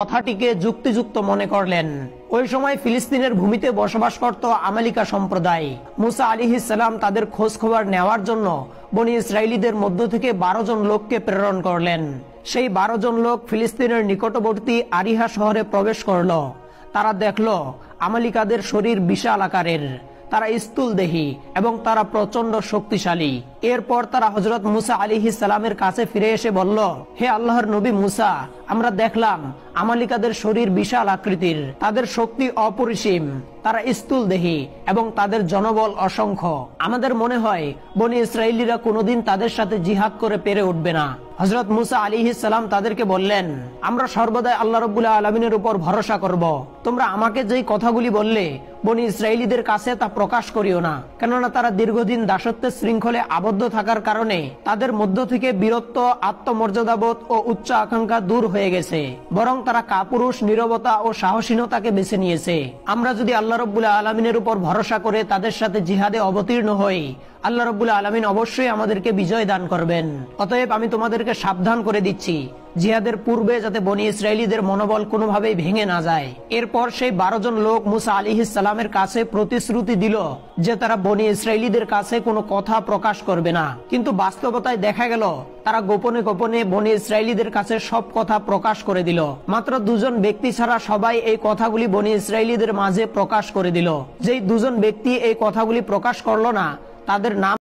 কথাটিকে যুক্তিযুক্ত মনে করলেন। ওই সময় ফিলিস্তিনের ভূমিতে বসবাস করত আমালিকা সম্প্রদায়। মুসা আলাইহিস সালাম তাদের খোঁজ খবর নেওয়ার জন্য বনী ইসরায়েলীদের মধ্য থেকে 12 জন লোককে প্রেরণ করলেন। সেই 12 জন লোক ফিলিস্তিনের নিকটবর্তী আরিহা শহরে প্রবেশ করল। তারা দেখল আমালিকাদের শরীর বিশাল আকারের, তারা স্থূলদেহী এবং তারা প্রচন্ড শক্তিশালী। এরপর তারা হযরত মুসা আলাইহিস সালামের কাছে ফিরে এসে বলল, হে আল্লাহর নবী মুসা, আমরা দেখলাম আমালিকাদের শরীর বিশাল আকৃতির, তাদের শক্তি অপরিসীম, তারা স্থূলদেহী এবং তাদের জনবল অসংখ্য। আমাদের মনে হয় বনী ইসরায়েলীরা কোনোদিন তাদের সাথে জিহাদ করে পেরে উঠবে না। হযরত মুসা আলাইহিস সালাম তাদেরকে বললেন, আমরা সর্বদাই আল্লাহ রাব্বুল আলামিনের উপর ভরসা করব। তোমরা আমাকে যেই কথাগুলি বললে বনী ইসরায়েলীদের কাছে তা প্রকাশ করিও না, কেননা তারা দীর্ঘদিন দাসত্বের শৃঙ্খলে আবদ্ধ থাকার কারণে তাদের মধ্য থেকে বীরত্ব, আত্মমর্যাদাবোধ ও উচ্চ আকাঙ্ক্ষা দূর হয়ে গেছে, বরং তারা কাপুরুষ, নীরবতা ও সাহসীনতাকে বেছে নিয়েছে। আমরা যদি আল্লাহ রাব্বুল আলামিনের উপর ভরসা করে তাদের সাথে জিহাদে অবতীর্ণ হই, আল্লাহ রাব্বুল আলামিন অবশ্যই আমাদেরকে বিজয় দান করবেন। অতএব আমি তোমাদেরকে সাবধান করে দিচ্ছি, জিহাদের পূর্বে যাতে বনী ইসরায়েলীদের মনোবল কোনোভাবেই ভেঙে না যায়। এরপর সেই 12 জন লোক মুসা আলাইহিস সালামের কাছে প্রতিশ্রুতি দিল যে তারা বনী ইসরায়েলীদের কাছে কোনো কথা প্রকাশ করবে না। কিন্তু বাস্তবতায় দেখা গেল তারা গোপনে গোপনে বনী ইসরায়েলীদের কাছে সব কথা প্রকাশ করে দিল। মাত্র 2 জন ব্যক্তি ছাড়া সবাই এই কথাগুলি বনী ইসরায়েলীদের মাঝে প্রকাশ করে দিল। যেই 2 জন ব্যক্তি এই কথাগুলি প্রকাশ করলো না, তাদের নাম